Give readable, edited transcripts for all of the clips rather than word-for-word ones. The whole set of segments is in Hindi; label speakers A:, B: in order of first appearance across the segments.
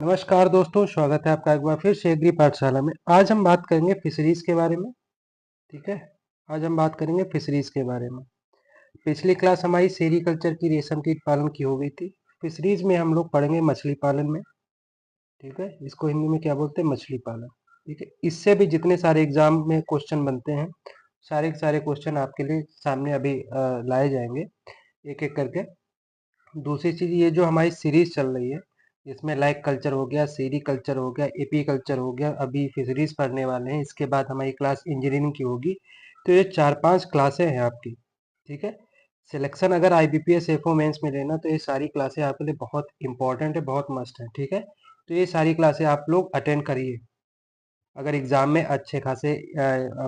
A: नमस्कार दोस्तों, स्वागत है आपका एक बार फिर से एग्री पाठशाला में। आज हम बात करेंगे फिशरीज के बारे में। ठीक है, आज हम बात करेंगे फिशरीज के बारे में। पिछली क्लास हमारी सेरीकल्चर की रेशम कीट पालन की हो गई थी। फिशरीज में हम लोग पढ़ेंगे मछली पालन में। ठीक है, इसको हिंदी में क्या बोलते हैं? मछली पालन। ठीक है, इससे भी जितने सारे एग्जाम में क्वेश्चन बनते हैं, सारे के सारे क्वेश्चन आपके लिए सामने अभी लाए जाएंगे एक एक करके। दूसरी चीज, ये जो हमारी सीरीज चल रही है, इसमें लाइक कल्चर हो गया, सेरी कल्चर हो गया, एपी कल्चर हो गया, अभी फिशरीज पढ़ने वाले हैं। इसके बाद हमारी क्लास इंजीनियरिंग की होगी। तो ये 4-5 क्लासें हैं आपकी। ठीक है, सिलेक्शन अगर IBPS एफओ मेंस में लेना तो ये सारी क्लासें आपके लिए बहुत इंपॉर्टेंट है, बहुत मस्ट है। ठीक है, तो ये सारी क्लासें आप लोग अटेंड करिए अगर एग्जाम में अच्छे खासे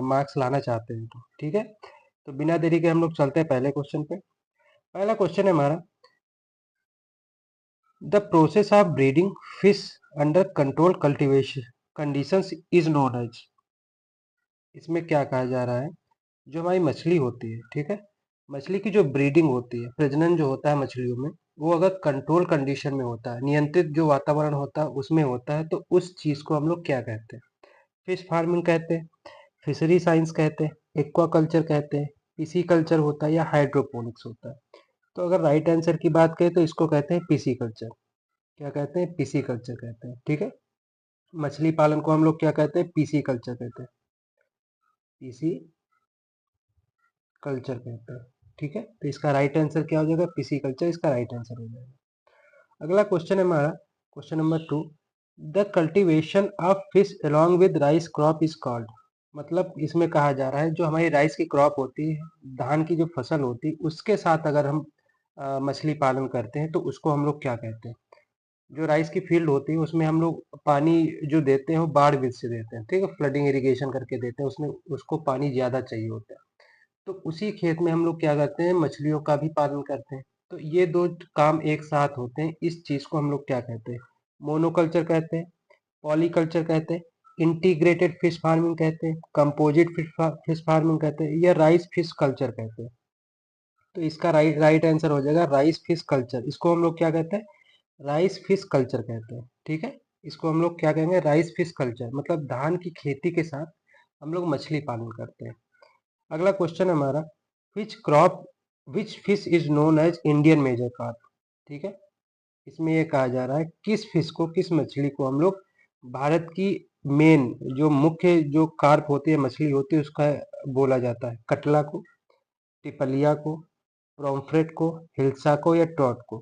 A: मार्क्स लाना चाहते हैं तो। ठीक है, तो बिना देरी के हम लोग चलते हैं पहले क्वेश्चन पे। पहला क्वेश्चन है हमारा, the process of breeding fish under control cultivation conditions is known as. इसमें क्या कहा जा रहा है, जो हमारी मछली होती है, ठीक है, मछली की जो ब्रीडिंग होती है, प्रजनन जो होता है मछलियों में, वो अगर कंट्रोल कंडीशन में होता है, नियंत्रित जो वातावरण होता है उसमें होता है, तो उस चीज को हम लोग क्या कहते हैं? फिश फार्मिंग कहते हैं, फिशरी साइंस कहते हैं, एक्वा कल्चर कहते हैं, पीसी कल्चर होता है, या हाइड्रोपोनिक्स होता है। तो अगर राइट आंसर की बात करें तो इसको कहते हैं पीसी कल्चर। क्या कहते हैं? पीसी कल्चर कहते हैं। ठीक है, मछली पालन को हम लोग क्या कहते हैं? पीसी कल्चर कहते हैं। पीसी कल्चर कहते हैं। ठीक है, तो इसका राइट आंसर क्या हो जाएगा? पीसी कल्चर इसका राइट आंसर हो जाएगा। अगला क्वेश्चन है हमारा, question number 2, the cultivation of fish along with rice crop is called. मतलब इसमें कहा जा रहा है, जो हमारी राइस की क्रॉप होती है, धान की जो फसल होती है, उसके साथ अगर हम मछली पालन करते हैं तो उसको हम लोग क्या कहते हैं? जो राइस की फील्ड होती है उसमें हम लोग पानी जो देते हैं वो बाढ़ विधि से देते हैं। ठीक है, फ्लडिंग इरिगेशन करके देते हैं, उसमें उसको पानी ज्यादा चाहिए होता है। तो उसी खेत में हम लोग क्या करते हैं? मछलियों का भी पालन करते हैं। तो ये दो काम एक साथ होते हैं, इस चीज को हम लोग क्या कहते हैं? मोनोकल्चर कहते हैं, पॉलीकल्चर कहते हैं, इंटीग्रेटेड फिश फार्मिंग कहते हैं, कंपोजिट फिश फार्मिंग कहते हैं, या राइस फिश कल्चर कहते हैं। तो इसका राइट राइट आंसर हो जाएगा राइस फिश कल्चर। इसको हम लोग क्या कहते हैं? राइस फिश कल्चर कहते हैं। ठीक है, इसको हम लोग क्या कहेंगे? राइस फिश कल्चर, मतलब धान की खेती के साथ हम लोग मछली पालन करते हैं। अगला क्वेश्चन हमारा, which crop which fish is known as Indian major carp. ठीक है, इसमें ये कहा जा रहा है किस फिश को, किस मछली को हम लोग भारत की मेन जो मुख्य जो कार्प होती है, मछली होती है, उसका बोला जाता है? कटला को, टिपलिया को, प्रोम्फ्रेट को, हिल्सा को, या ट्रॉट को।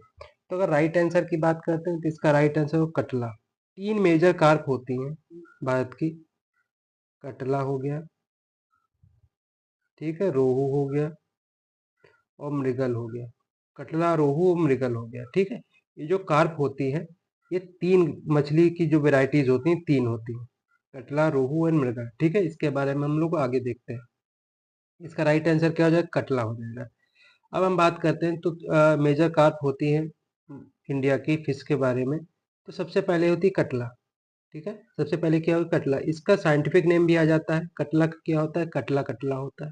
A: तो अगर राइट आंसर की बात करते हैं तो इसका राइट आंसर हो कटला। 3 मेजर कार्प होती हैं भारत की। कटला हो गया, ठीक है, रोहू हो गया, और मृगल हो गया। कटला, रोहू और मृगल हो गया। ठीक है, ये जो कार्प होती है, ये 3 मछली की जो वेराइटीज होती हैं, 3 होती हैं, कटला, रोहू और मृगल। ठीक है, इसके बारे में हम लोग आगे देखते हैं। इसका राइट आंसर क्या हो जाएगा? कटला हो जाएगा। अब हम बात करते हैं तो मेजर कार्प होती है इंडिया की फिश के बारे में। तो सबसे पहले होती है कटला। ठीक है, सबसे पहले क्या होगा? कटला। इसका साइंटिफिक नेम भी आ जाता है, कटला का क्या होता है? कटला कटला होता है।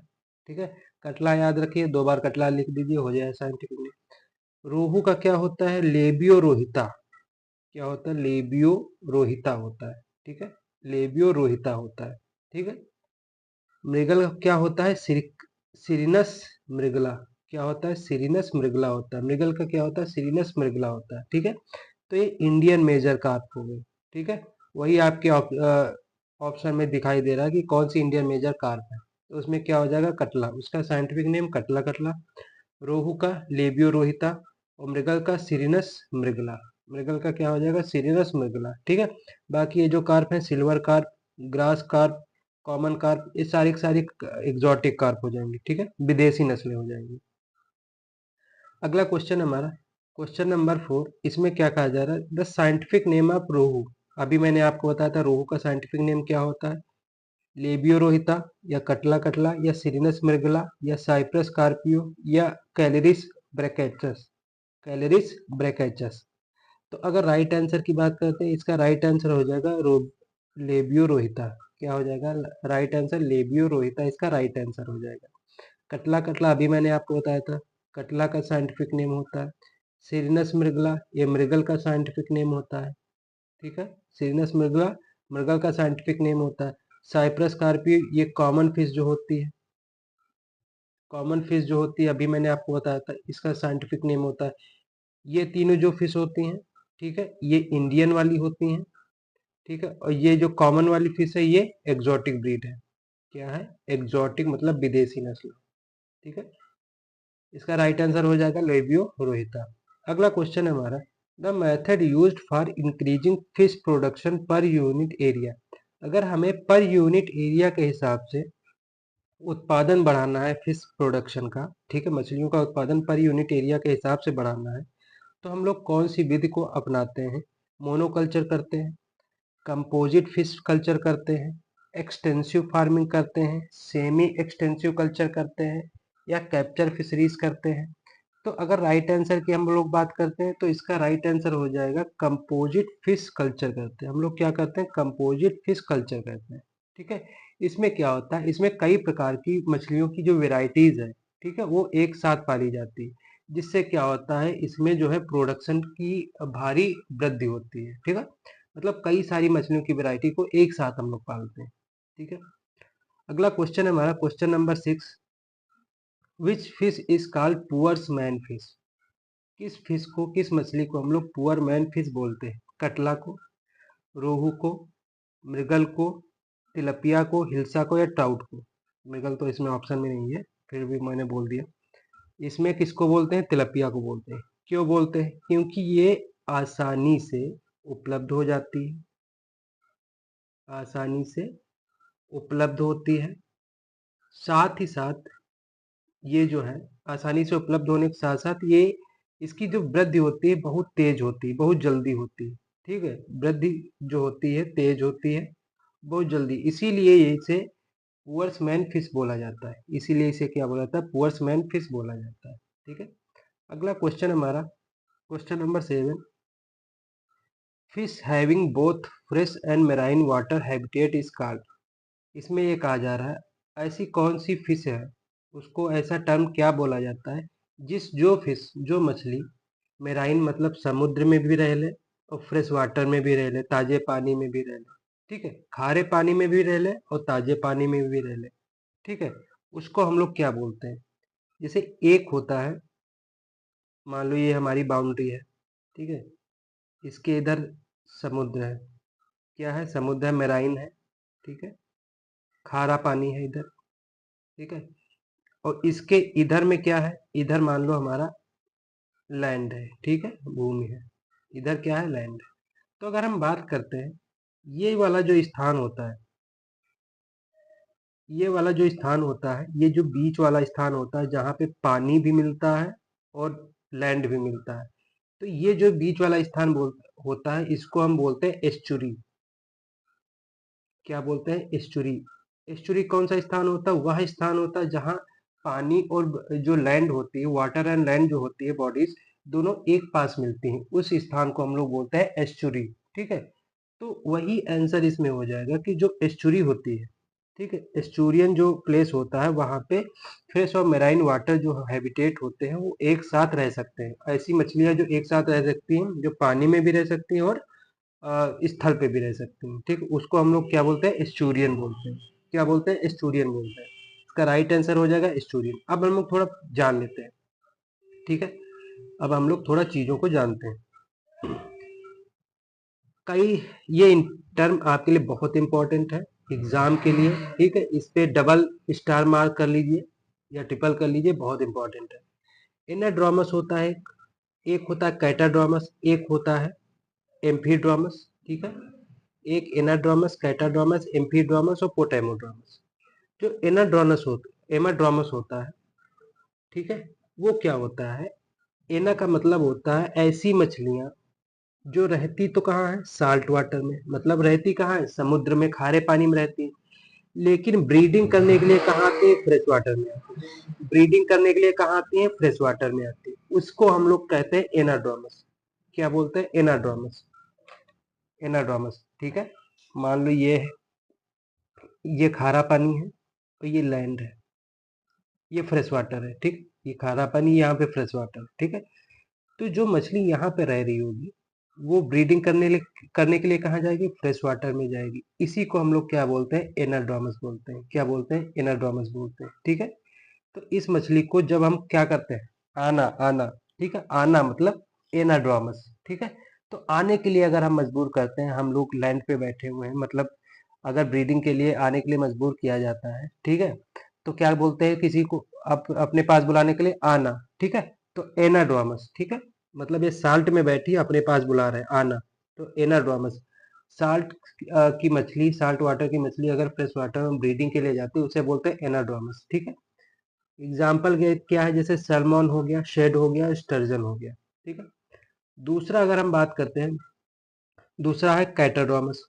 A: ठीक है, कटला याद रखिए, 2 बार कटला लिख दीजिए, हो जाए साइंटिफिक नेम। रोहू का क्या होता है? लेबियो रोहिता। क्या होता है? लेबियो रोहिता होता है। ठीक है, लेबियो रोहिता होता है। ठीक है, मृगल का क्या होता है? सिरिनस मृगला। क्या होता है? सिरिनस मृगला होता है। मृगल का क्या होता है? सिरिनस मृगला होता है। ठीक है, तो ये इंडियन मेजर कार्प हो गए। ठीक है, वही आपके ऑप्शन में दिखाई दे रहा है कि कौन सी इंडियन मेजर कार्प है। तो उसमें क्या हो जाएगा? कटला, उसका साइंटिफिक नेम कटला कटला। रोहू का लेबियो रोहिता, और मृगल का सिरिनस मृगला। मृगल का क्या हो जाएगा? सिरिनस मृगला। ठीक है, बाकी ये जो कार्प है, silver carp, grass carp, common carp, ये सारी की सारी एग्जॉटिक कार्प हो जाएंगी। ठीक है, विदेशी नस्लें हो जाएंगी। अगला क्वेश्चन हमारा, क्वेश्चन नंबर 4, इसमें क्या कहा जा रहा है? द साइंटिफिक नेम ऑफ रोहू। अभी मैंने आपको बताया था रोहू का साइंटिफिक नेम क्या होता है? लेबियो रोहिता, या कटला कटला, या सिरिनस मृगला, या साइप्रस कार्पियो, या कैलरिस ब्रैकेचस। कैलरिस ब्रैकेचस। तो अगर राइट आंसर की बात करते हैं, इसका राइट आंसर हो जाएगा लेबियो रोहिता। क्या हो जाएगा? राइट आंसर लेबियो रोहिता इसका राइट आंसर हो जाएगा। कटला कटला अभी मैंने आपको बताया था, कटला का साइंटिफिक नेम होता है। सिरिनस मृगला, ये मृगल का साइंटिफिक नेम होता है। ठीक है। सीरिनस मृगल, मृगल का साइंटिफिक नेम होता है। साइप्रस कार्पी, ये कॉमन फिश जो होती है, कॉमन फिश जो होती है, अभी मैंने आपको बताया था, इसका साइंटिफिक नेम होता है। ये तीनों जो फिश होती हैं, ठीक है, ये इंडियन वाली होती हैं, ठीक है, और ये जो कॉमन वाली फिश है ये एग्जॉटिक ब्रीड है। क्या है? एग्जॉटिक मतलब विदेशी नस्ल, ठीक है। इसका राइट आंसर हो जाएगा लेबियो रोहिता। अगला क्वेश्चन है हमारा, the method used for increasing fish production per unit area. अगर हमें पर यूनिट एरिया के हिसाब से उत्पादन बढ़ाना है फिश प्रोडक्शन का, ठीक है, मछलियों का उत्पादन पर यूनिट एरिया के हिसाब से बढ़ाना है, तो हम लोग कौन सी विधि को अपनाते हैं? मोनोकल्चर करते हैं, कंपोजिट फिश कल्चर करते हैं, एक्सटेंसिव फार्मिंग करते हैं, सेमी एक्सटेंसिव कल्चर करते हैं, या कैप्चर फिशरीज करते हैं? तो अगर राइट आंसर की हम लोग बात करते हैं तो इसका राइट आंसर हो जाएगा कंपोजिट फिश कल्चर करते हैं। हम लोग क्या करते हैं? कंपोजिट फिश कल्चर करते हैं, ठीक है। इसमें क्या होता है? इसमें कई प्रकार की मछलियों की जो वेराइटीज है, ठीक है, वो एक साथ पाली जाती है, जिससे क्या होता है, इसमें जो है प्रोडक्शन की भारी वृद्धि होती है, ठीक है। मतलब कई सारी मछलियों की वैरायटी को एक साथ हम लोग पालते हैं, ठीक है। अगला क्वेश्चन है हमारा, question number 6, which fish is called poor's man fish? किस फिश को, किस मछली को हम लोग पुअर मैन फिश बोलते हैं? कटला को, रोहू को, मृगल को, तिलपिया को, हिल्सा को, या ट्राउट को? मृगल तो इसमें ऑप्शन में नहीं है, फिर भी मैंने बोल दिया। इसमें किसको बोलते हैं? तिलपिया को बोलते हैं। क्यों बोलते हैं? क्योंकि ये आसानी से उपलब्ध हो जाती है, आसानी से उपलब्ध होती है, साथ ही साथ ये जो है आसानी से उपलब्ध होने के साथ साथ ये, इसकी जो वृद्धि होती है बहुत तेज होती है, बहुत जल्दी होती है, ठीक है। वृद्धि जो होती है तेज होती है, बहुत जल्दी, इसीलिए ये इसे पुअर्स मैन फिश बोला जाता है। इसीलिए इसे क्या बोला जाता है? पुअर्स मैन फिश बोला जाता है, ठीक है। अगला क्वेश्चन हमारा, question number 7, fish having both fresh and marine water habitat is called. इसमें ये कहा जा रहा है ऐसी कौन सी फिश है, उसको ऐसा टर्म क्या बोला जाता है, जो फिश, जो मछली मेराइन मतलब समुद्र में भी रह ले और फ्रेश वाटर में भी रह ले, ताजे पानी में भी रह ले, ठीक है, खारे पानी में भी रह ले और ताजे पानी में भी रह ले, ठीक है, उसको हम लोग क्या बोलते हैं? जैसे एक होता है, मान लो ये हमारी बाउंड्री है, ठीक है, इसके इधर समुद्र है, क्या है? समुद्र है, मेराइन है, ठीक है, खारा पानी है इधर, ठीक है, और इसके इधर में क्या है? इधर मान लो हमारा लैंड है, ठीक है, भूमि है, इधर क्या है? लैंड है। तो अगर हम बात करते हैं, ये वाला जो स्थान होता है, ये वाला जो स्थान होता है, ये जो बीच वाला स्थान होता है जहाँ पे पानी भी मिलता है और लैंड भी मिलता है, तो ये जो बीच वाला स्थान होता है, इसको हम बोलते हैं एस्चुरी। क्या बोलते हैं? एस्चुरी। एस्चुरी कौन सा स्थान होता है? वह स्थान होता है जहाँ पानी और जो लैंड होती है, वाटर एंड लैंड जो होती है बॉडीज, दोनों एक पास मिलती हैं, उस स्थान को हम लोग बोलते हैं एस्चुरी, ठीक है। तो वही आंसर इसमें हो जाएगा कि जो एस्चुरी होती है, ठीक है, एस्चुरियन जो प्लेस होता है वहाँ पे फ्रेश और मेराइन वाटर जो हैबिटेट होते हैं वो एक साथ रह सकते हैं। ऐसी मछलियाँ जो एक साथ रह सकती हैं, जो पानी में भी रह सकती हैं और स्थल पे भी रह सकती हैं, ठीक, उसको हम लोग क्या बोलते हैं? एस्चुरियन बोलते हैं। क्या बोलते हैं? एस्चुरियन बोलते हैं। इसका राइट आंसर हो जाएगा एस्चुरियन। अब हम लोग थोड़ा जान लेते हैं, ठीक है, अब हम लोग थोड़ा चीजों को जानते हैं। कई ये टर्म आपके लिए बहुत इंपॉर्टेंट है एग्जाम के लिए, ठीक है, इस पे डबल स्टार मार्क कर लीजिए या ट्रिपल कर लीजिए, बहुत इंपॉर्टेंट है। इनरड्रोमस होता है, एक होता है कैटाड्रोमस, एक होता है एम्फीड्रोमस, ठीक है, एक इनरड्रोमस, कैटाड्रोमस, एम्फीड्रोमस और पोटेमोड्रोमस। जो एमाड्रोमस होता है, ठीक है, वो क्या होता है? एना का मतलब होता है ऐसी मछलियां जो रहती तो कहाँ है? साल्ट वाटर में, मतलब रहती कहाँ है? समुद्र में, खारे पानी में रहती है, लेकिन ब्रीडिंग करने के लिए कहाँ आती है? फ्रेश वाटर में आती है। ब्रीडिंग करने के लिए कहाँ आती है? फ्रेश वाटर में आती है। उसको हम लोग कहते हैं एनाड्रोमस। क्या बोलते हैं? एनाड्रोमस। एनाड्रोमस, ठीक है। मान लो ये खारा पानी है और ये लैंड है, ये फ्रेश वाटर है, ठीक, ये खारा पानी, यहाँ पे फ्रेश वाटर, ठीक है। तो जो मछली यहाँ पे रह रही होगी, वो ब्रीडिंग करने के लिए कहाँ जाएगी? फ्रेश वाटर में जाएगी। इसी को हम लोग क्या बोलते हैं? एनाड्रोमस बोलते हैं। क्या बोलते हैं? एनाड्रोमस बोलते हैं। ठीक है, तो इस मछली को जब हम क्या करते हैं? आना आना, ठीक है, आना मतलब एनाड्रोमस। ठीक है, तो आने के लिए अगर हम मजबूर करते हैं, हम लोग लैंड पे बैठे हुए हैं, मतलब अगर ब्रीडिंग के लिए आने के लिए मजबूर किया जाता है, ठीक है, तो क्या बोलते हैं किसी को अपने पास बुलाने के लिए? आना। ठीक है, तो एनाड्रोमस। ठीक है, मतलब ये साल्ट में बैठी अपने पास बुला रहे हैं, आना, तो एनाड्रोमस। साल्ट की मछली, साल्ट वाटर की मछली अगर फ्रेश वाटर में ब्रीडिंग के लिए जाती है, उसे बोलते हैं एनाड्रोमस। ठीक है, एग्जाम्पल क्या है? जैसे सैल्मन हो गया, शेड हो गया, स्टर्जन हो गया। ठीक है, दूसरा अगर हम बात करते हैं, दूसरा है कैटाड्रोमस।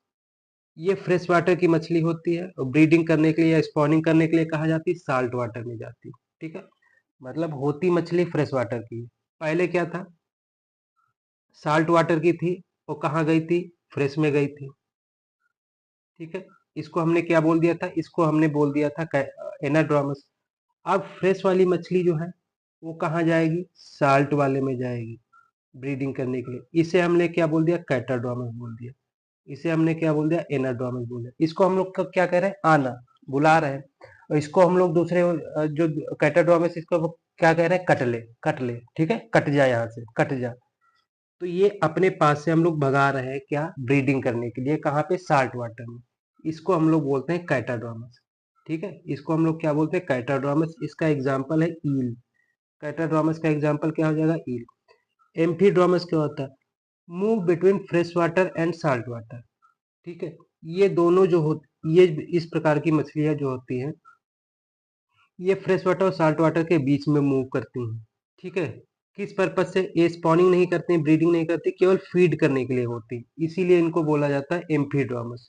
A: ये फ्रेश वाटर की मछली होती है और ब्रीडिंग करने के लिए या स्पॉनिंग करने के लिए कहा जाती है, साल्ट वाटर में जाती है। ठीक है, मतलब होती मछली फ्रेश वाटर की है। पहले क्या था? साल्ट वाटर की थी, वो कहाँ गई थी? फ्रेश में गई थी। ठीक है, इसको हमने क्या बोल दिया था? इसको हमने बोल दिया था एनाड्रोमस। अब फ्रेश वाली मछली जो है वो कहाँ जाएगी? साल्ट वाले में जाएगी ब्रीडिंग करने के लिए। इसे हमने क्या बोल दिया? कैटाड्रोमस बोल दिया। इसे हमने क्या बोल दिया? एनाड्रोमस बोल दिया। इसको हम लोग क्या कह रहे हैं? आना, बुला रहे हैं। और इसको हम लोग दूसरे जो कैटाड्रोमस, इसको वो क्या कह रहे हैं? कट ले, कट ले। ठीक है, कट जा, यहाँ से कट जा। तो ये अपने पास से हम लोग भगा रहे हैं क्या? ब्रीडिंग करने के लिए। कहाँ पे? साल्ट वाटर में। इसको हम लोग बोलते हैं कैटाड्रोमस। ठीक है, इसको हम लोग क्या बोलते हैं? कैटाड्रोमस। इसका एग्जाम्पल है ईल। कैटाड्रोमस का एग्जाम्पल क्या हो जाएगा? ईल। एम्फीड्रोमस क्या होता है? Move between fresh water and salt water. ठीक है, ये दोनों जो हो, ये इस प्रकार की मछलियां जो होती हैं, ये फ्रेश वाटर और साल्ट वाटर के बीच में मूव करती हैं। ठीक है, किस पर्पज से? ये स्पॉनिंग नहीं करते हैं, ब्रीडिंग नहीं करती, केवल फीड करने के लिए होती, इसीलिए इनको बोला जाता है एम्फीड्रोमस।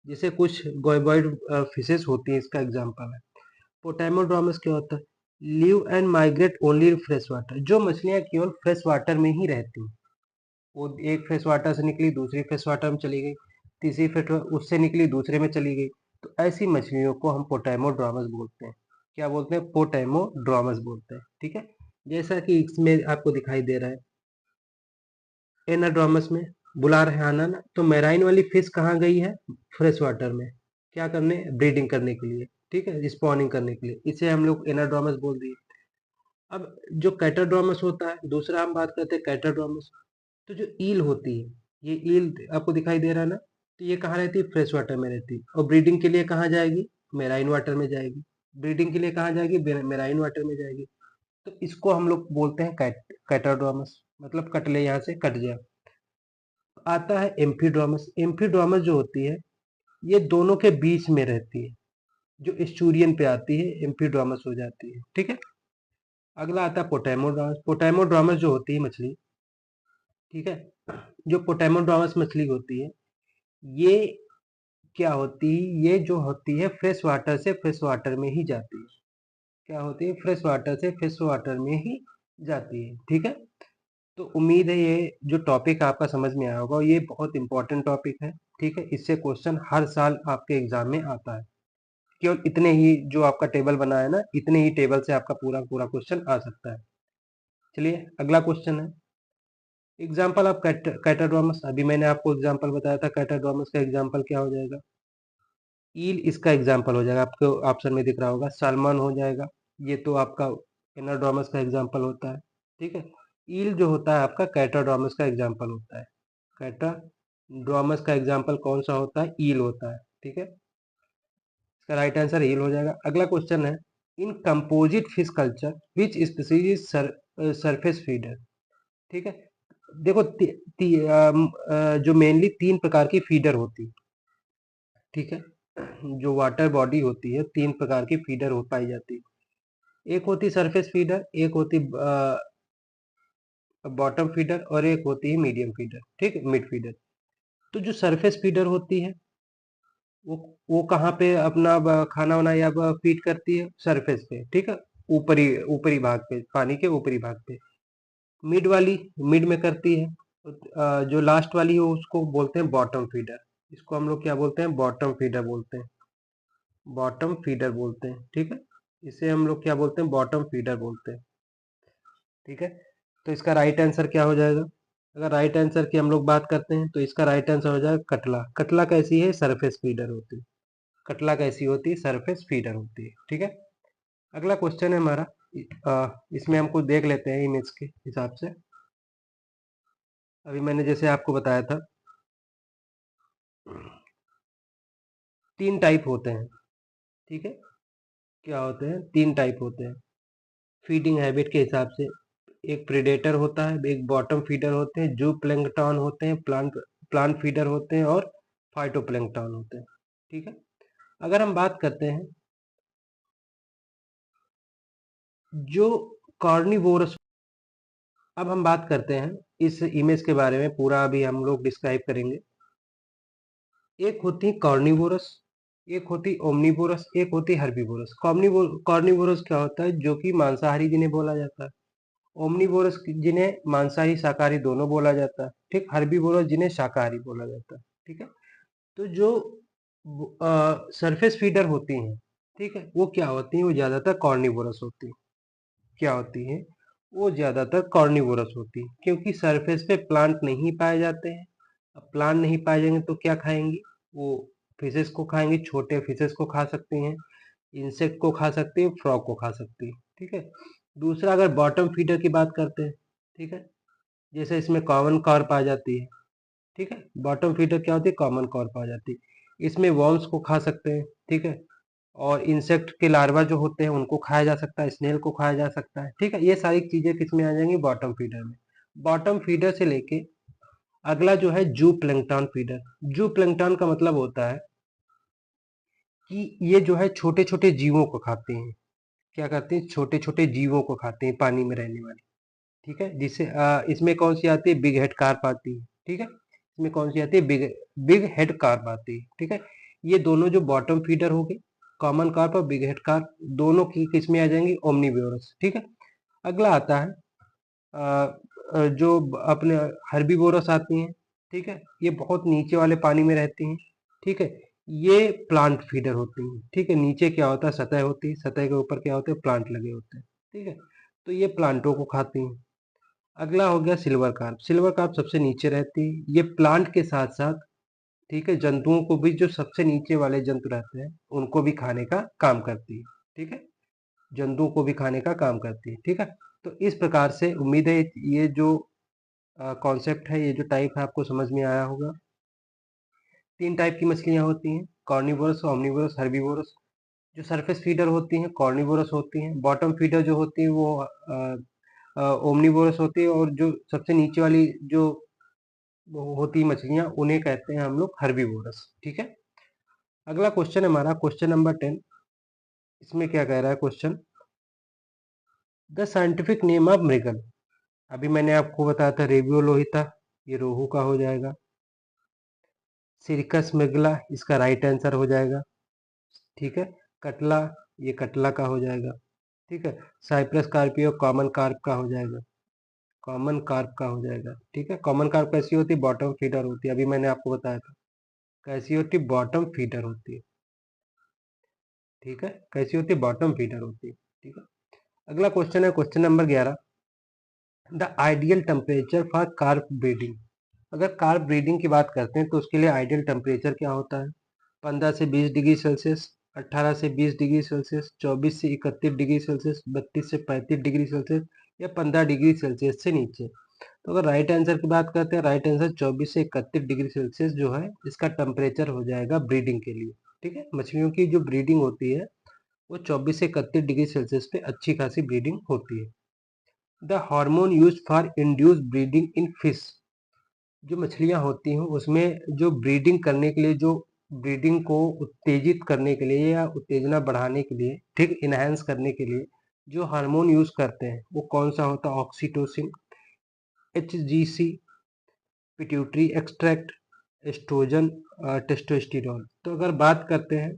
A: जैसे कुछ गोइबॉइड फिशेस होती हैं, इसका एग्जाम्पल है। पोटेमोड्रोमस क्या होता है? Live and migrate only in fresh water. जो मछलियां केवल फ्रेश वाटर में ही रहती हैं, वो एक फ्रेश वाटर से निकली, दूसरी फ्रेश वाटर में चली गई, तीसरी फ्रेश उससे निकली, दूसरे में चली गई, तो ऐसी मछलियों को हम पोटेमोड्रोमस बोलते हैं। क्या बोलते हैं? पोटेमोड्रोमस बोलते हैं। ठीक है, जैसा कि इसमें आपको दिखाई दे रहा है, एनाड्रोमस में बुला रहे हैं, आना ना, तो मैराइन वाली फिश कहाँ गई है? फ्रेश वाटर में। क्या करने? ब्रीडिंग करने के लिए। ठीक है, स्पॉनिंग करने के लिए, इसे हम लोग एनाड्रोमस बोल दिए। अब जो कैटाड्रोमस होता है, दूसरा हम बात करते हैं कैटाड्रोमस। तो जो ईल होती है, ये ईल आपको दिखाई दे रहा है ना, तो ये कहाँ रहती है? फ्रेश वाटर में रहती है। और ब्रीडिंग के लिए कहाँ जाएगी? मेराइन वाटर में जाएगी। ब्रीडिंग के लिए कहाँ जाएगी? मेराइन वाटर में जाएगी। तो इसको हम लोग बोलते हैं कैटाड्रोमस, मतलब कट ले, यहाँ से कट जाए। आता है एम्फीड्रोमस। एम्फीड्रोमस जो होती है, ये दोनों के बीच में रहती है। जो एस्चुरियन पे आती है, एम्फीड्रोमस हो जाती है। ठीक है, अगला आता है पोटेमोड्रोमस। पोटेमोड्रोमस जो होती है मछली, ठीक है, जो पोटेमोड्रोमस मछली होती है, ये क्या होती है? ये जो होती है फ्रेश वाटर से फ्रेश वाटर में ही जाती है। क्या होती है? फ्रेश वाटर से फ्रेश वाटर में ही जाती है। ठीक है, तो उम्मीद है ये जो टॉपिक आपका समझ में आया होगा, ये बहुत इंपॉर्टेंट टॉपिक है। ठीक है, इससे क्वेश्चन हर साल आपके एग्जाम में आता है। केवल इतने ही जो आपका टेबल बना है ना, इतने ही टेबल से आपका पूरा पूरा क्वेश्चन आ सकता है। चलिए, अगला क्वेश्चन है एग्जाम्पल ऑफ कैटाड्रोमस। अभी मैंने आपको एग्जाम्पल बताया था, कैटाड्रोमस का एग्जाम्पल क्या हो जाएगा? ईल इसका एग्जाम्पल हो जाएगा, आपको ऑप्शन में दिख रहा होगा। सालमन हो जाएगा, ये तो आपका एनाड्रोमस का एग्जाम्पल होता है। ठीक है, ईल जो होता है आपका कैटाड्रोमस का एग्जाम्पल होता है। कैटाड्रोमस का एग्जाम्पल कौन सा होता है? ईल होता है। ठीक है, इसका राइट आंसर ईल हो जाएगा। अगला क्वेश्चन है इन composite fish culture which species surface feeder. ठीक है, देखो जो मेनली तीन प्रकार की फीडर होती है। ठीक है, जो वाटर बॉडी होती है, तीन प्रकार की फीडर हो पाई जाती है। एक होती सरफेस फीडर, एक होती बॉटम फीडर, और एक होती है मीडियम फीडर। ठीक है, मिड फीडर। तो जो सरफेस फीडर होती है, वो वो कहाँ पे अपना खाना वाना या फीड करती है? सरफेस पे। ठीक है, ऊपरी ऊपरी भाग पे, पानी के ऊपरी भाग पे। मिड वाली मिड में करती है। जो लास्ट वाली है उसको बोलते हैं बॉटम फीडर। इसको हम लोग क्या बोलते हैं? बॉटम फीडर बोलते हैं। बॉटम फीडर बोलते हैं। ठीक है, इसे हम लोग क्या बोलते हैं? बॉटम फीडर बोलते हैं। ठीक है, तो इसका राइट आंसर क्या हो जाएगा? अगर राइट आंसर की हम लोग बात करते हैं तो इसका राइट आंसर हो जाएगा कटला। कटला कैसी है? सरफेस फीडर होती है। कटला कैसी होती है? सरफेस फीडर होती है। ठीक है, अगला क्वेश्चन है हमारा, इसमें हमको देख लेते हैं इमेज के हिसाब से। अभी मैंने जैसे आपको बताया था 3 टाइप होते हैं। ठीक है, क्या होते हैं? 3 टाइप होते हैं फीडिंग हैबिट के हिसाब से। एक प्रेडेटर होता है, एक बॉटम फीडर होते हैं, जू प्लैंकटन होते हैं, प्लांट प्लांट फीडर होते हैं और फाइटोप्लैंकटन होते हैं। ठीक है, अगर हम बात करते हैं जो कार्निवोरस, अब हम बात करते हैं इस इमेज के बारे में, पूरा अभी हम लोग डिस्क्राइब करेंगे। एक होती है कार्निवोरस, एक होती ओमनिवोरस, एक होती हर्बीवोरस। कार्निवोरस क्या होता है? जो कि मांसाहारी जिन्हें बोला जाता है। ओमनिवोरस जिन्हें मांसाहारी शाकाहारी दोनों बोला जाता है। ठीक, हर्बीवोरस जिन्हें शाकाहारी बोला जाता है। ठीक है, तो जो सरफेस फीडर होती हैं, ठीक है, वो क्या होती हैं? वो ज्यादातर कार्निवोरस होती हैं। क्या होती हैं? वो ज्यादातर कार्निवोरस होती हैं, क्योंकि सरफेस पे प्लांट नहीं पाए जाते हैं। अब प्लांट नहीं पाए जाएंगे तो क्या खाएंगी? वो फिशेस को खाएंगी, छोटे फिशेस को खा सकती हैं, इंसेक्ट को खा सकती है, फ्रॉग को खा सकती है। ठीक है, दूसरा अगर बॉटम फीडर की बात करते हैं, ठीक है, जैसे इसमें कॉमन कार्प आ जाती है। ठीक है, बॉटम फीडर क्या होती है? कॉमन कार्प आ जाती है। इसमें वॉर्म्स को खा सकते हैं। ठीक है, और इंसेक्ट के लार्वा जो होते हैं उनको खाया जा सकता है, स्नेल को खाया जा सकता है। ठीक है, ये सारी चीजें किसमें आ जाएंगी? बॉटम फीडर में। बॉटम फीडर से लेके अगला जो है जू प्लैंकटन फीडर। जू प्लैंकटन का मतलब होता है कि ये जो है छोटे छोटे जीवों को खाते हैं। क्या करते हैं? छोटे छोटे जीवों को खाते हैं, पानी में रहने वाले। ठीक है, जिससे इसमें कौन सी आती है? बिग हेड कार्प आती है। ठीक है, इसमें कौन सी आती है? बिग बिग हेड कार्प आती है। ठीक है, ये दोनों जो बॉटम फीडर हो गए, कॉमन कार्प और बिग हेड कार्प, दोनों की किस में आ जाएंगी? ओमनीवोरस। ठीक है, अगला आता है जो अपने हर्बीवोरस आती हैं। ठीक है, ये बहुत नीचे वाले पानी में रहती हैं। ठीक है, ये प्लांट फीडर होती हैं। ठीक है, नीचे क्या होता है? सतह होती है, सतह के ऊपर क्या होते हैं? प्लांट लगे होते हैं। ठीक है, तो ये प्लांटों को खाती हैं। अगला हो गया सिल्वर कार्प। सिल्वर कार्प सबसे नीचे रहती है, ये प्लांट के साथ साथ, ठीक है, जंतुओं को भी, जो सबसे नीचे वाले जंतु रहते हैं उनको भी खाने का काम करती है। ठीक है, जंतुओं को भी खाने का काम करती है। ठीक है, तो इस प्रकार से उम्मीद है ये जो कॉन्सेप्ट है, ये जो टाइप है, आपको समझ में आया होगा। 3 टाइप की मछलियां होती हैं, कार्निवोरस, ओमनिवोरस, हर्बीवोरस। जो सरफेस फीडर होती हैं कार्निवोरस होती हैं, बॉटम फीडर जो होती है वो ओमनिवोरस होती है, और जो सबसे नीचे वाली जो वो होती मछलियां उन्हें कहते हैं हम लोग हर्बीवोरस। ठीक है, अगला क्वेश्चन है हमारा क्वेश्चन नंबर 10। इसमें क्या कह रहा है question? The scientific name of mrigal. अभी मैंने आपको बताया था रेबियो लोहिता, ये रोहू का हो जाएगा। सिरकस मृगला, इसका राइट आंसर हो जाएगा। ठीक है, कटला, ये कटला का हो जाएगा। ठीक है, साइप्रस कार्पियो कॉमन कार्प का हो जाएगा। कॉमन कार्प का हो जाएगा। ठीक है, कॉमन कार्प कैसी होती है? बॉटम फीडर होती है। अभी मैंने आपको बताया था कैसी होती है? बॉटम फीडर होती है। ठीक है, कैसी होती है? बॉटम फीडर होती है। ठीक है, अगला क्वेश्चन है question number 11। The ideal temperature for carp breeding. अगर कार्प ब्रीडिंग की बात करते हैं तो उसके लिए आइडियल टेम्परेचर क्या होता है? 15 से 20 डिग्री सेल्सियस, 18 से 20 डिग्री सेल्सियस, 24 से 31 डिग्री सेल्सियस, 32 से 35 डिग्री सेल्सियस, या 15 डिग्री सेल्सियस से नीचे। तो अगर राइट आंसर की बात करते हैं, राइट आंसर 24 से 31 डिग्री सेल्सियस जो है इसका टेम्परेचर हो जाएगा ब्रीडिंग के लिए। ठीक है, मछलियों की जो ब्रीडिंग होती है वो 24 से 31 डिग्री सेल्सियस पे अच्छी खासी ब्रीडिंग होती है। The hormone use for induce breeding in fish. जो मछलियां होती हैं उसमें जो ब्रीडिंग करने के लिए, जो ब्रीडिंग को उत्तेजित करने के लिए या उत्तेजना बढ़ाने के लिए, ठीक, इनहेंस करने के लिए जो हार्मोन यूज करते हैं वो कौन सा होता है? Oxytocin, HGC, pituitary extract, oestrogen, testosterone. तो अगर बात करते हैं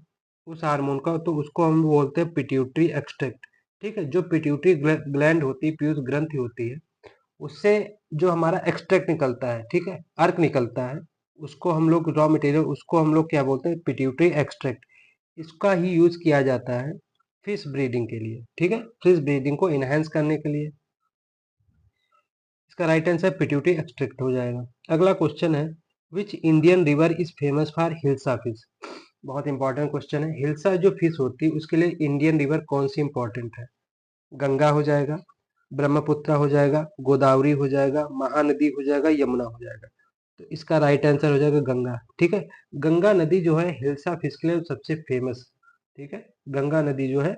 A: उस हार्मोन का तो उसको हम बोलते हैं पिट्यूटरी एक्सट्रैक्ट। ठीक है, जो पिट्यूटरी ग्लैंड होती है, पीयूष ग्रंथि होती है, उससे जो हमारा एक्सट्रैक्ट निकलता है, ठीक है, अर्क निकलता है, उसको हम लोग रॉ मटेरियल, उसको हम लोग क्या बोलते हैं? Pituitary extract. इसका ही यूज किया जाता है फिश ब्रीडिंग के लिए। ठीक है, फिश ब्रीडिंग को इनहेंस करने के लिए। इसका राइट आंसर पिट्यूटरी एक्सट्रैक्ट हो जाएगा। अगला क्वेश्चन है, which Indian river is famous for hilsa fish. बहुत इंपॉर्टेंट क्वेश्चन है। हिल्सा जो फिश होती है उसके लिए इंडियन रिवर कौन सी इंपॉर्टेंट है? गंगा हो जाएगा, ब्रह्मपुत्र हो जाएगा, गोदावरी हो जाएगा, महानदी हो जाएगा, यमुना हो जाएगा। तो इसका राइट आंसर हो जाएगा गंगा। ठीक है, गंगा नदी जो है हिल्सा फिश के लिए सबसे फेमस। ठीक है, गंगा नदी जो है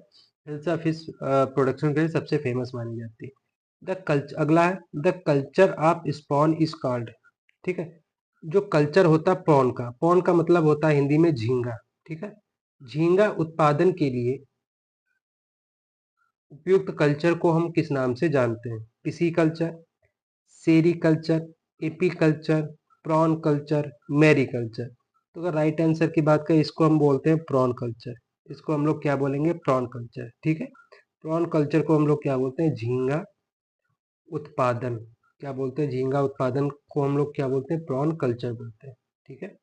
A: हिल्सा फिश प्रोडक्शन के लिए सबसे फेमस मानी जाती है। द कल्चर, अगला है the culture of spawn is called. ठीक है, जो कल्चर होता है पौन का मतलब होता है हिंदी में झींगा। ठीक है, झींगा उत्पादन के लिए उपयुक्त कल्चर को हम किस नाम से जानते हैं? Pisciculture, sericulture, apiculture, prawn culture, mariculture. तो अगर राइट आंसर की बात करें, इसको हम बोलते हैं प्रॉन कल्चर। इसको हम लोग क्या बोलेंगे? Prawn culture. ठीक है, प्रॉन कल्चर को हम लोग क्या बोलते हैं? झींगा उत्पादन। क्या बोलते हैं? झींगा उत्पादन को हम लोग क्या बोलते हैं? प्रॉन कल्चर बोलते हैं। ठीक है,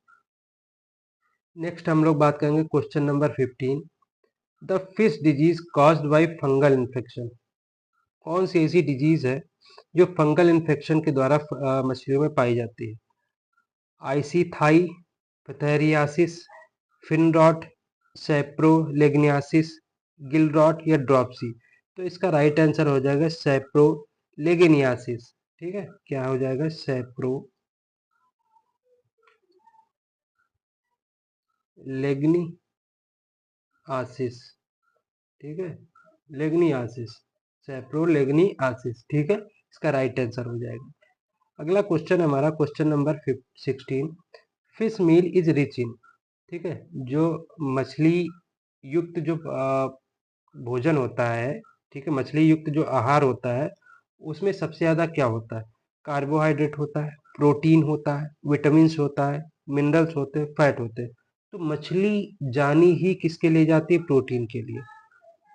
A: नेक्स्ट हम लोग बात करेंगे question number 15, the fish disease caused by fungal infection. कौन सी ऐसी डिजीज है जो फंगल इन्फेक्शन के द्वारा मछलियों में पाई जाती है? आइसीथाई, पथेरियासिस, फिन रॉट, सेप्रोलेगनियासिस, गिल रॉट या ड्रॉपसी। तो इसका राइट आंसर हो जाएगा सेप्रोलेगनियासिस। ठीक है, क्या हो जाएगा? सेप्रोलेगनियासिस। ठीक है, लेगनियासिस, सेप्रोलेगनियासिस। ठीक है, इसका राइट आंसर हो जाएगा। अगला क्वेश्चन हमारा question number 16, fish meal is rich in. ठीक है, जो मछली युक्त जो भोजन होता है, ठीक है, मछली युक्त जो आहार होता है उसमें सबसे ज़्यादा क्या होता है? कार्बोहाइड्रेट होता है, प्रोटीन होता है, विटामिन होता है, मिनरल्स होते हैं, फैट होते हैं। तो मछली जानी ही किसके लिए जाती है? प्रोटीन के लिए।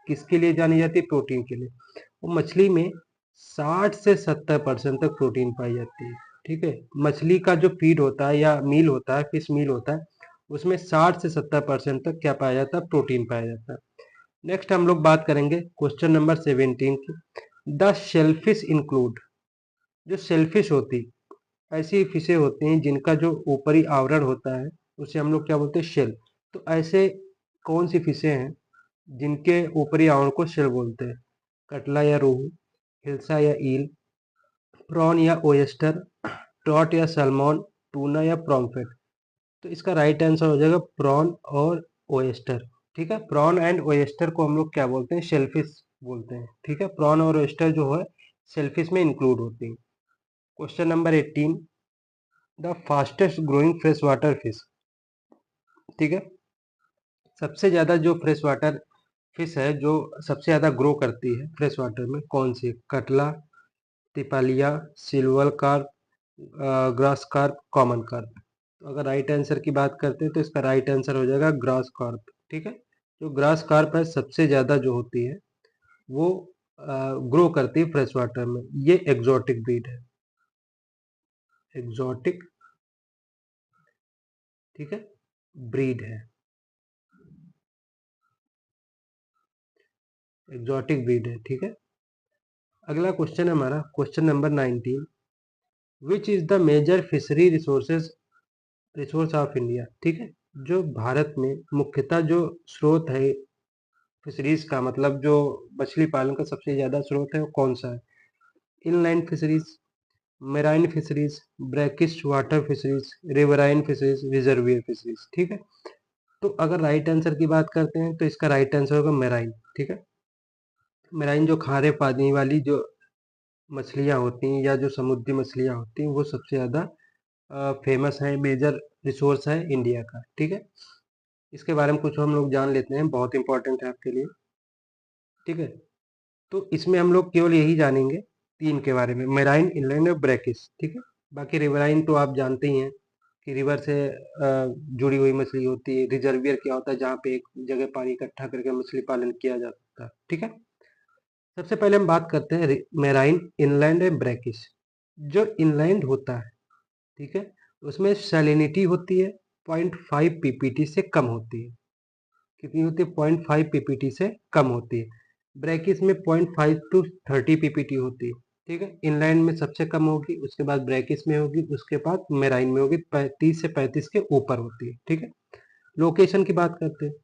A: किसके लिए जानी जाती है? प्रोटीन के लिए। वो मछली में 60 से 70% तक प्रोटीन पाई जाती है। ठीक है, मछली का जो फीड होता है या मील होता है, फिश मील होता है, उसमें 60 से 70% तक क्या पाया जाता है? प्रोटीन पाया जाता है। नेक्स्ट हम लोग बात करेंगे क्वेश्चन नंबर 17 की, द शेलफिश इंक्लूड। जो शेलफिश होती, ऐसी फिशें होती हैं जिनका जो ऊपरी आवरण होता है उसे हम लोग क्या बोलते हैं? शेल। तो ऐसे कौन सी फिशें हैं जिनके ऊपरी आवरण को शेल बोलते हैं? कटला या रोहू, हिल्सा या ईल, प्रॉन या ओयस्टर, ट्रॉट या सैल्मन, टूना या प्रॉम्फेट। तो इसका राइट आंसर हो जाएगा प्रॉन और ओयस्टर। ठीक है, प्रॉन एंड ओयस्टर को हम लोग क्या बोलते हैं? शेलफिश बोलते हैं। ठीक है, प्रॉन और ओयस्टर जो है शेलफिश में इंक्लूड होती हैं। Question number 18, the fastest growing fresh water fish. ठीक है, सबसे ज्यादा जो फ्रेश वाटर फिश है जो सबसे ज्यादा ग्रो करती है फ्रेश वाटर में, कौन सी? कटला, तिपालिया, silver carp, grass carp, common carp. तो अगर राइट आंसर की बात करते हैं तो इसका राइट आंसर हो जाएगा ग्रास कार्प। ठीक है, जो ग्रास कार्प है सबसे ज्यादा जो होती है वो ग्रो करती है फ्रेश वाटर में। ये एग्जॉटिक ब्रीड है, एग्जॉटिक, ठीक है, ब्रीड है, एग्जॉटिक ब्रीड है। ठीक है, अगला क्वेश्चन है हमारा question number 19, which is the major fishery resource of India. ठीक है, जो भारत में मुख्यतः जो स्रोत है फिशरीज का, मतलब जो मछली पालन का सबसे ज्यादा स्रोत है वो कौन सा है? Inline fisheries, marine fisheries, brackish water fisheries, riverine fisheries, reservoir fisheries. ठीक है, तो अगर राइट आंसर की बात करते हैं तो इसका राइट आंसर होगा मेराइन। ठीक है, मेराइन जो खारे पानी वाली जो मछलियां होती हैं या जो समुद्री मछलियां होती हैं वो सबसे ज़्यादा फेमस है, मेजर रिसोर्स है इंडिया का। ठीक है, इसके बारे में कुछ हम लोग जान लेते हैं, बहुत इंपॉर्टेंट है आपके लिए। ठीक है, तो इसमें हम लोग केवल यही जानेंगे तीन के बारे में, मेराइन, इनलैंड और ब्रैकिस। ठीक है, बाकी रिवराइन तो आप जानते ही हैं कि रिवर से जुड़ी हुई मछली होती है। रिजर्वियर क्या होता है? जहाँ पे एक जगह पानी इकट्ठा करके मछली पालन किया जाता है। ठीक है, सबसे पहले हम बात करते हैं मेराइन, इनलैंड एंड ब्रैकिस। जो इनलैंड होता है, ठीक है, उसमें सैलिनिटी होती है 0.5 पीपीटी से कम होती है। कितनी होती है? 0.5 पीपीटी से कम होती है। ब्रैकिस में 0.5 टू 30 पीपीटी होती है। ठीक है। इनलैंड में सबसे कम होगी, उसके बाद ब्रैकिस में होगी, उसके बाद मेराइन में होगी, 30 से 35 के ऊपर होती है। ठीक है। लोकेशन की बात करते हैं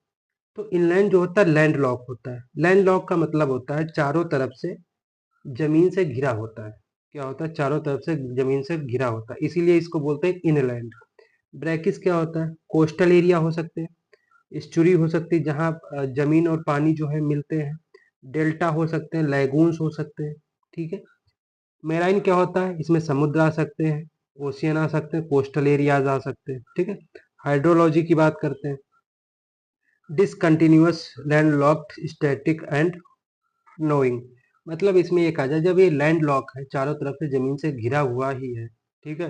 A: तो इनलैंड जो होता है लैंड लॉक होता है। लैंड लॉक का मतलब होता है चारों तरफ से जमीन से घिरा होता है। क्या होता है? चारों तरफ से जमीन से घिरा होता है, इसीलिए इसको बोलते हैं इनलैंड। ब्रैकिस क्या होता है? कोस्टल एरिया हो सकते हैं, एस्चुरी हो सकती है जहाँ जमीन और पानी जो है मिलते हैं, डेल्टा हो सकते हैं, लैगून्स हो सकते हैं। ठीक है। मेराइन क्या होता है? इसमें समुद्र आ सकते हैं, ओशियन आ सकते हैं, कोस्टल एरियाज आ सकते हैं। ठीक है। हाइड्रोलॉजी की बात करते हैं, discontinuous land locked static and knowing. मतलब इसमें एक आ जाए, जब ये लैंड लॉक है, चारों तरफ से जमीन से घिरा हुआ ही है, ठीक है,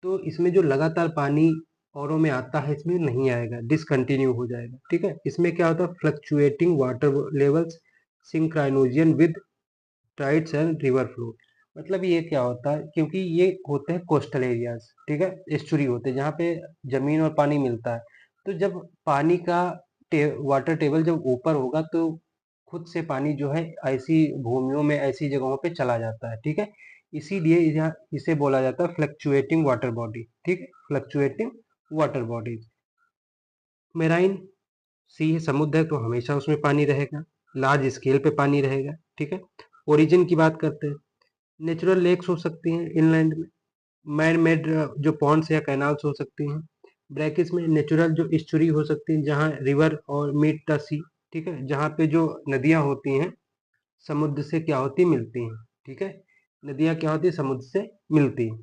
A: तो इसमें जो लगातार पानी औरों में आता है इसमें नहीं आएगा, डिसकंटिन्यू हो जाएगा। ठीक है। इसमें क्या होता है? Fluctuating water levels, synchronisation with tides and river flow. मतलब ये क्या होता है? क्योंकि ये होते हैं कोस्टल एरियाज, ठीक है, एस्चुरी होते हैं जहाँ पे जमीन और पानी मिलता है। तो जब पानी का वाटर टेबल जब ऊपर होगा तो खुद से पानी जो है ऐसी भूमियों में, ऐसी जगहों पे चला जाता है। ठीक है। इसीलिए इसे बोला जाता है फ्लक्चुएटिंग वाटर बॉडी। ठीक है। Fluctuating water bodies. मेराइन सी है, समुद्र है तो हमेशा उसमें पानी रहेगा, लार्ज स्केल पे पानी रहेगा। ठीक है। ओरिजिन की बात करते हैं, नेचुरल लेक्स हो सकती हैं इनलैंड में, मैन मेड जो पॉन्ड्स या कैनाल्स हो सकती हैं। ब्रैकिस में नेचुरल जो इस्चुरी हो सकती हैं जहाँ रिवर और मीट द सी। ठीक है। जहाँ पे जो नदियाँ होती हैं समुद्र से क्या होती, मिलती हैं। ठीक है। नदियाँ क्या होती है? समुद्र से मिलती हैं।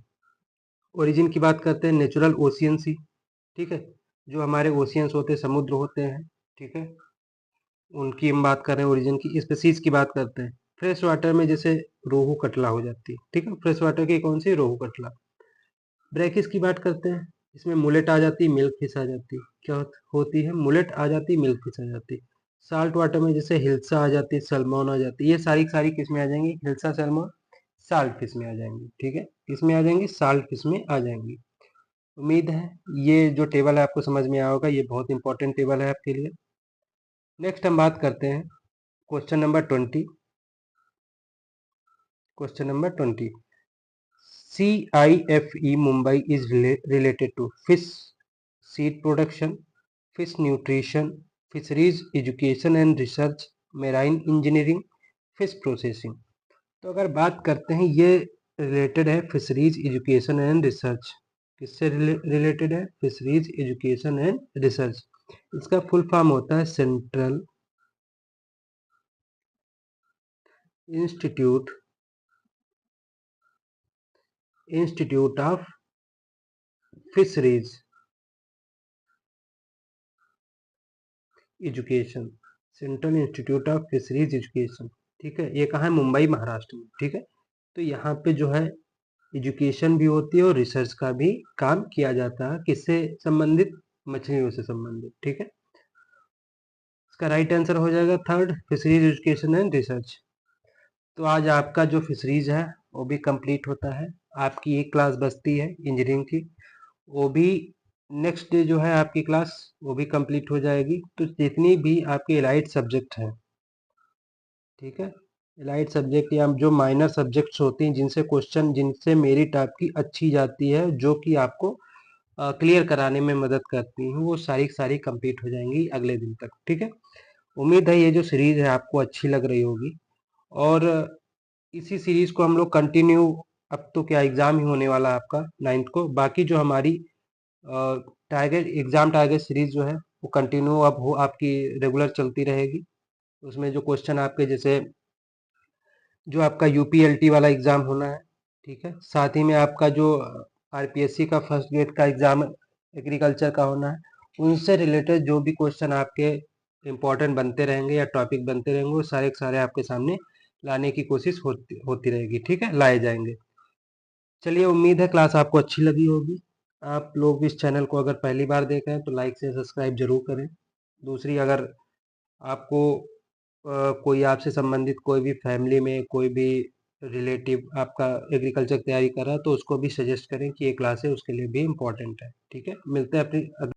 A: ओरिजिन की बात करते हैं, नेचुरल ओशियन सी। ठीक है। जो हमारे ओशियंस होते हैं, समुद्र होते हैं। ठीक है। उनकी हम बात कर रहे हैं ओरिजिन की। स्पीसीज की बात करते हैं, फ्रेश वाटर में जैसे रोहू कतला हो जाती है। ठीक है। फ्रेश वाटर की कौन सी? रोहू कतला। ब्रैकिस की बात करते हैं, इसमें मुलेट आ जाती है, मिल्क फिश आ जाती है। क्या होती है? मुलेट आ जाती है, मिल्क फिश आ जाती है। साल्ट वाटर में जैसे हिल्सा आ जाती है, सैल्मन आ जाती है। ये सारी सारी किस में आ जाएंगी? हिल्सा, सैल्मन, साल्ट फिश में आ जाएंगी। ठीक है। इसमें आ जाएंगी, साल्ट फिश में आ जाएंगी। उम्मीद है ये जो टेबल है आपको समझ में आया होगा, ये बहुत इंपॉर्टेंट टेबल है आपके लिए। नेक्स्ट हम बात करते हैं question number 20। Question number 20, CIFE Mumbai is related to fish seed production, fish nutrition, fisheries education and research, marine engineering, fish processing। तो अगर बात करते हैं, ये रिलेटेड है फिशरीज एजुकेशन एंड रिसर्च। किससे रिलेटेड है? Fisheries education and research. इसका फुल फॉर्म होता है central institute institute of fisheries education. Central institute of fisheries education. ठीक है। ये कहाँ है? मुंबई, महाराष्ट्र में। ठीक है। तो यहाँ पे जो है एजुकेशन भी होती है और रिसर्च का भी काम किया जाता है। किससे संबंधित? मछलियों से संबंधित। ठीक है। इसका राइट आंसर हो जाएगा third, fisheries education and research. तो आज आपका जो फिशरीज है वो भी कंप्लीट होता है। आपकी एक क्लास बचती है इंजीनियरिंग की, वो भी नेक्स्ट डे जो है आपकी क्लास वो भी कंप्लीट हो जाएगी। तो जितनी भी आपके एलाइड सब्जेक्ट हैं, ठीक है, एलाइड सब्जेक्ट या जो माइनर सब्जेक्ट्स होती हैं जिनसे क्वेश्चन, जिनसे मेरिट आपकी अच्छी जाती है, जो कि आपको क्लियर कराने में मदद करती हैं, वो सारी सारी कंप्लीट हो जाएंगी अगले दिन तक। ठीक है। उम्मीद है ये जो सीरीज है आपको अच्छी लग रही होगी, और इसी सीरीज को हम लोग कंटिन्यू, अब तो क्या एग्जाम ही होने वाला है आपका 9th को, बाकी जो हमारी टारगेट एग्जाम टारगेट सीरीज जो है वो कंटिन्यू अब हो आपकी रेगुलर चलती रहेगी। उसमें जो क्वेश्चन आपके, जैसे जो आपका यूपीएलटी वाला एग्जाम होना है, ठीक है, साथ ही में आपका जो आरपीएससी का फर्स्ट ग्रेड का एग्जाम एग्रीकल्चर का होना है, उनसे रिलेटेड जो भी क्वेश्चन आपके इम्पोर्टेंट बनते रहेंगे या टॉपिक बनते रहेंगे, वो सारे के सारे आपके सामने लाने की कोशिश होती रहेगी। ठीक है, लाए जाएंगे। चलिए, उम्मीद है क्लास आपको अच्छी लगी होगी। आप लोग इस चैनल को अगर पहली बार देख रहे हैं तो लाइक से सब्सक्राइब जरूर करें। दूसरी, अगर आपको कोई आपसे संबंधित, कोई भी फैमिली में कोई भी रिलेटिव आपका एग्रीकल्चर तैयारी कर रहा है तो उसको भी सजेस्ट करें कि ये क्लास है, उसके लिए भी इम्पोर्टेंट है। ठीक है, मिलते हैं अपनी